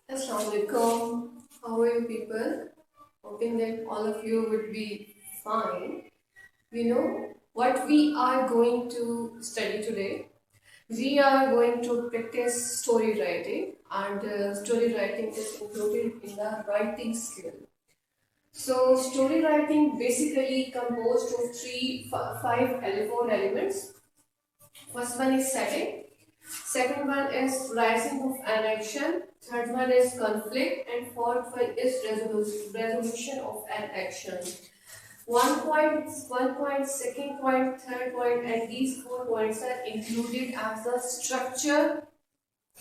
Assalamualaikum. How are you people? Hoping that all of you would be fine. You know what we are going to study today? We are going to practice story writing, and story writing is included in the writing skill. So story writing basically composed of four elements. First one is setting. Second one is rising of an action. Third one is conflict, and fourth one is resolution of an action. 1 point, second point, third point, and these 4 points are included as the structure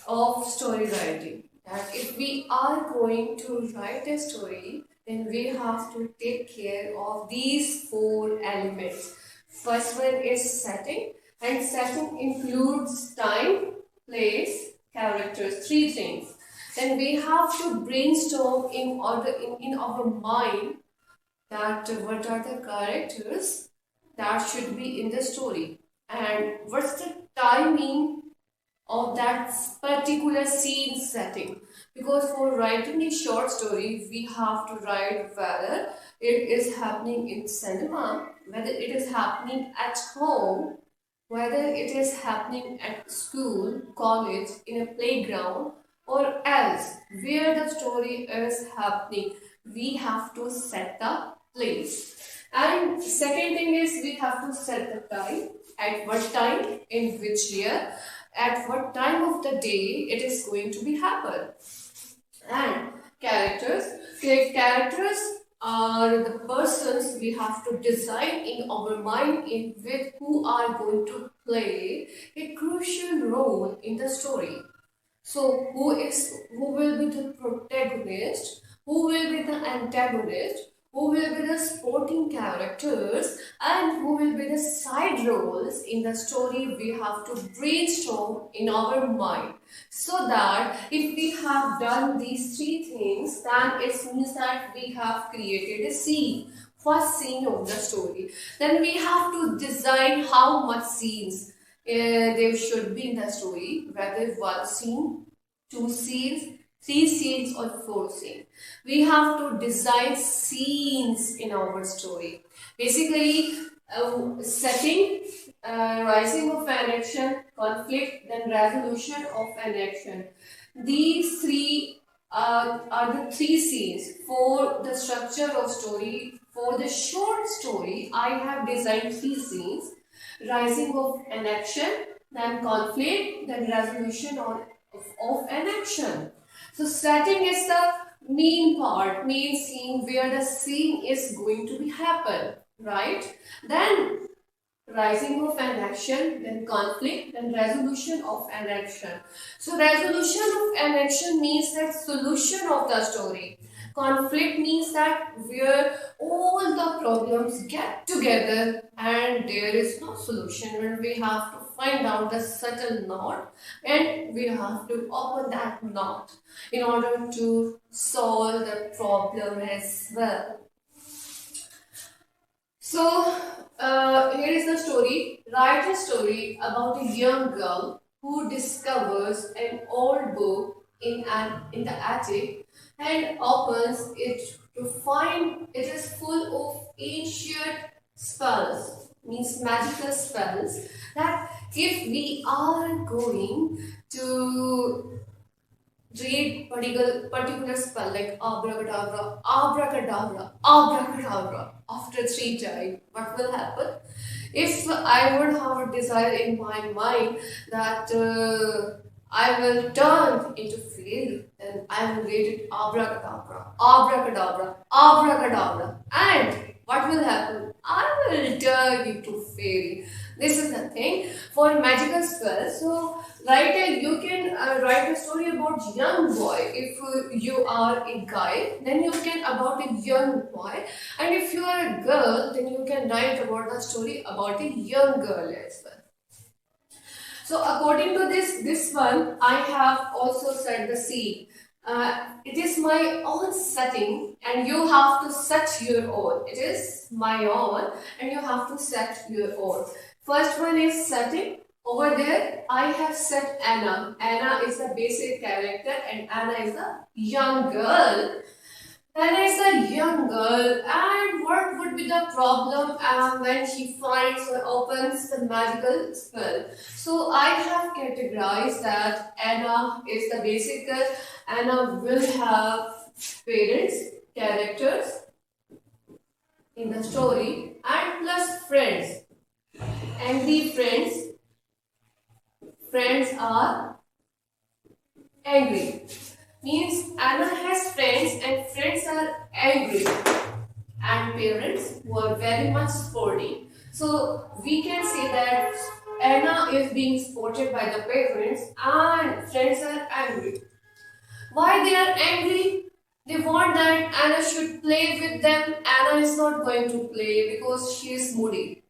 of story writing. That if we are going to write a story, then we have to take care of these 4 elements. First one is setting, and setting includes time, place, characters, 3 things. Then we have to brainstorm in our mind that what are the characters that should be in the story and what's the timing of that particular scene setting, because for writing a short story we have to write whether it is happening in cinema, whether it is happening at home, whether it is happening at school, college, in a playground, or else where the story is happening. We have to set the place. And second thing is we have to set the time, at what time, in which year, at what time of the day it is going to be happen. And characters are the persons we have to design in our mind in with who are going to play a crucial role in the story. So who will be the protagonist, who will be the antagonist, who will be the supporting characters, and who will be the side roles in the story. We have to brainstorm in our mind, so that if we have done these 3 things, then it means that we have created a scene, first scene of the story. Then we have to design how much scenes there should be in the story, whether 1 scene, 2 scenes, 3 scenes, or 4 scenes. We have to design scenes in our story. Basically, setting, rising of an action, conflict, then resolution of an action. These 3 are the 3 scenes for the structure of story. For the short story, I have designed 3 scenes: rising of an action, then conflict, then resolution of an action. So setting is the main part, main scene where the scene is going to be happen, right? Then rising of an action, then conflict, then resolution of an action. So resolution of an action means that solution of the story. Conflict means that where all the problems get together and there is no solution, and we have to find out the subtle knot and we have to open that knot in order to solve the problem as well. So here is the story. Write a story about a young girl who discovers an old book in the attic and opens it to find it is full of ancient spells, means magical spells, that if we are going to read particular spell like abracadabra, abracadabra, abracadabra after 3 times, what will happen? If I would have a desire in my mind that I will turn into fairy, then I will read it abracadabra, abracadabra, abracadabra, and what will happen? I will turn into fairy. This is the thing for magical spells. So you can write a story about young boy. If you are a guy, then you can about a young boy, and if you are a girl, then you can write about the story about a young girl as well. So according to this one, I have also set the scene. It is my own setting and you have to set your own. It is my own and you have to set your own. First one is setting. Over there, I have said Anna. Anna is the basic character and Anna is the young girl. Anna is a young girl, and what would be the problem when she finds or opens the magical spell? So I have categorized that Anna is the basic girl. Anna will have parents, characters in the story, and plus friends. Angry friends. Friends are angry. Means Anna has friends and friends are angry, and parents who are very much sporty. So we can say that Anna is being supported by the parents and friends are angry. Why they are angry? They want that Anna should play with them. Anna is not going to play because she is moody.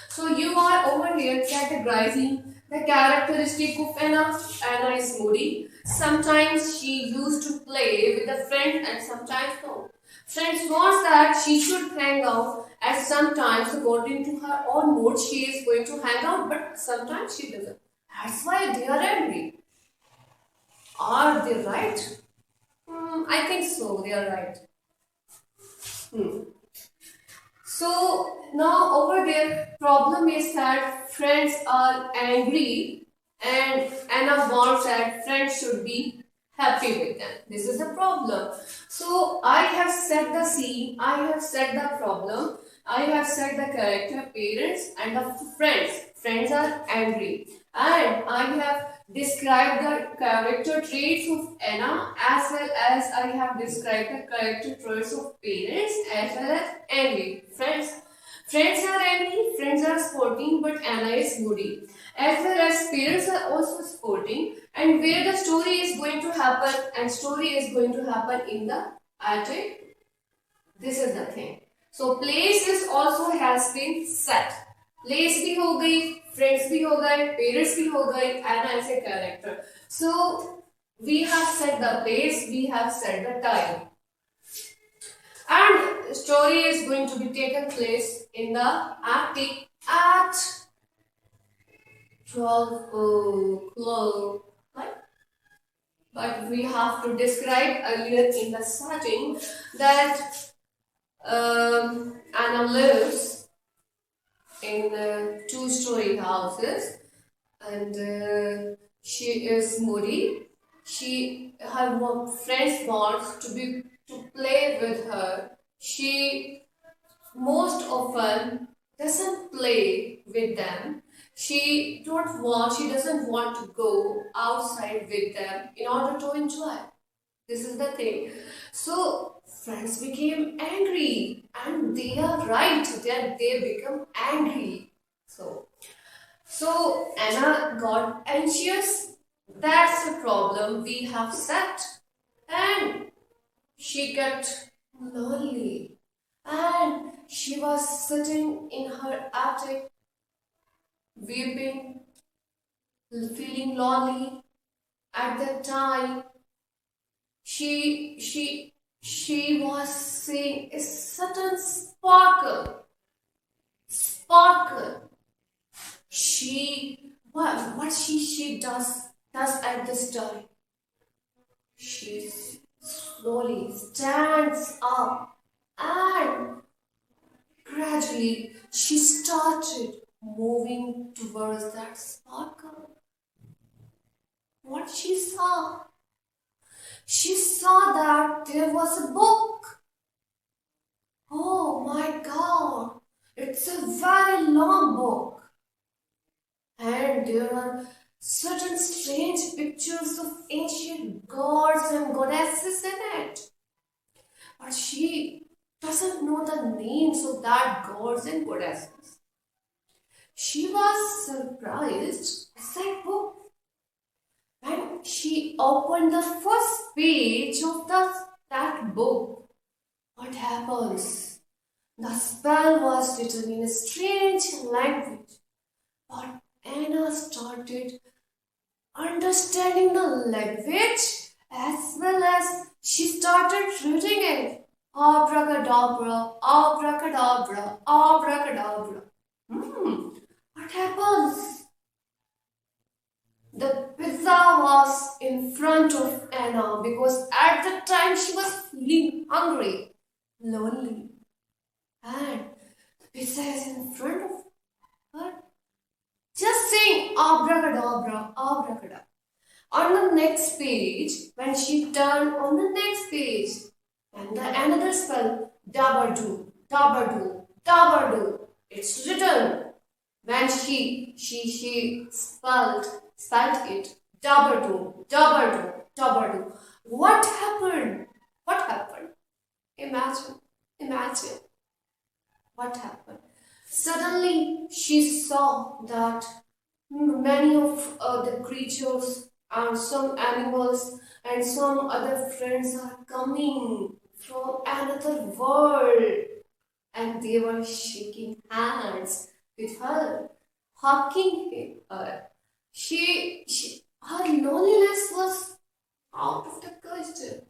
So you are over here categorizing the characteristic of Anna. Anna is moody. Sometimes she used to play with a friend and sometimes no. Friends wants that she should hang out, and sometimes according to her own mood she is going to hang out, but sometimes she doesn't. That's why they are angry. Are they right? I think so. They are right. So now over there, problem is that friends are angry and Anna wants that friends should be happy with them. This is the problem. So I have set the scene, I have set the problem, I have set the character, parents and the friends. Friends are angry. And I have described the character traits of Anna as well as I have described the character traits of parents as well as angry. Friends are angry, friends are sporting, but Anna is moody. As well as parents are also sporting, and where the story is going to happen, and story is going to happen in the attic. This is the thing. So place is also has been set. Place भी हो गई, friends भी हो गए, parents भी हो गए, Anna as a character. So we have set the place, we have set the time. And story is going to be taken place in the attic at 12 o'clock. Right? But we have to describe earlier in the starting that Anna lives in two-story houses, and she is moody. Her friends want to play with her. She most often doesn't play with them. She doesn't want to go outside with them in order to enjoy. This is the thing. So friends became angry, and they are right. They become angry. So Anna got anxious. That's the problem we have set, and she got lonely, and she was sitting in her attic, weeping, feeling lonely. At that time, she was seeing a certain sparkle. What she does at this time. She slowly stands up and gradually she started moving towards that sparkle. What she saw? She saw that there was a book. Oh my God! It's a very long book. And there are certain strange pictures of ancient gods and goddesses in it. But she doesn't know the names of that gods and goddesses. She was surprised at that book. When she opened the first page of that book, what happens? The spell was written in a strange language. But Anna started understanding the language as well as she started reading it. Abracadabra, abracadabra, abracadabra. What happens? The pizza was in front of Anna because at the time she was feeling hungry, lonely, and the pizza is in front of her. Just saying abracadabra, abracadabra. On the next page, when she turned on the next page, and another spell, dabadu, dabadu, dabadu. It's written. When she spelled it, dabadu, dabadu, dabadu. What happened? What happened? Imagine. What happened? Suddenly, she saw that many of the creatures and some animals and some other friends are coming from another world, and they were shaking hands with her, hugging her. Her loneliness was out of the question.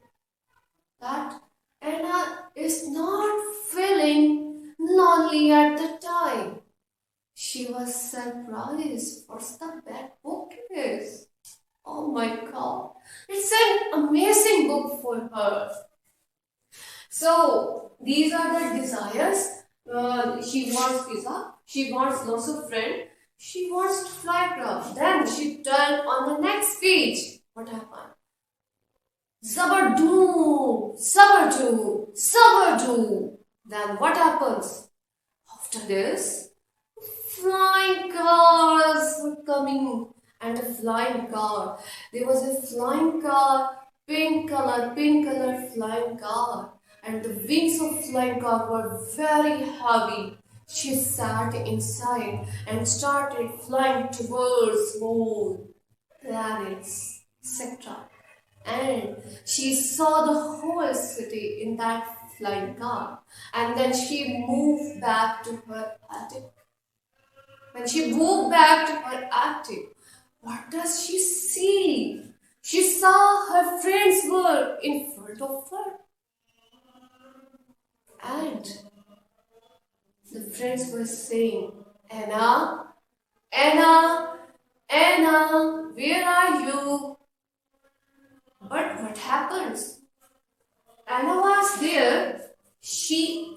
That Anna is not feeling lonely at the time. She was surprised. What's that book is? Oh my God. It's an amazing book for her. So, these are the desires. She wants pizza. She wants lots of friends. She wants to fly craft. Then she turned on the next page. What happened? Zabardoo, Zabardoo, Zabardoo. Then what happens? After this, flying cars were coming, and a flying car. There was a flying car, pink color flying car, and the wings of flying car were very heavy. She sat inside and started flying towards moon, planets, etc. And she saw the whole city in that flying car. And then she moved back to her attic. When she moved back to her attic, what does she see? She saw her friends were in front of her. And the friends were saying, Anna, Anna, Anna, where are you? But what happens? Anna was there. She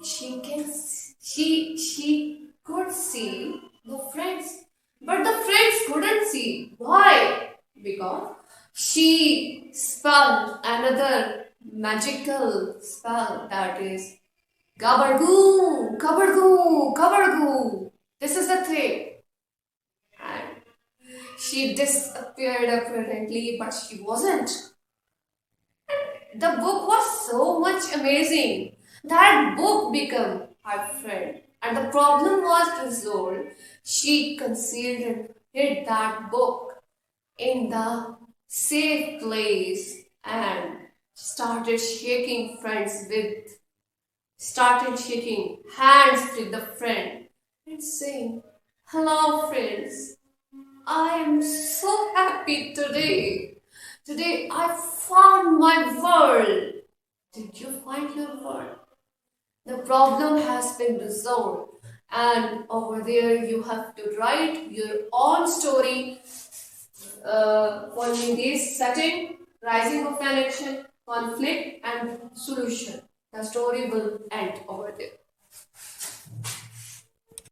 could see the friends, but the friends couldn't see. Why? Because she spelled another magical spell, that is Gabargoo, Gabargoo, Gabargoo. This is the thing. And she disappeared apparently, but she wasn't. The book was so much amazing. That book became her friend. And the problem was resolved. She concealed and hid that book in the safe place and started shaking hands with the friend and saying, hello friends, I am so happy today. Today I found my world. Did you find your world? The problem has been resolved, and over there you have to write your own story following this setting, rising of an action, conflict and solution. The story will end over there.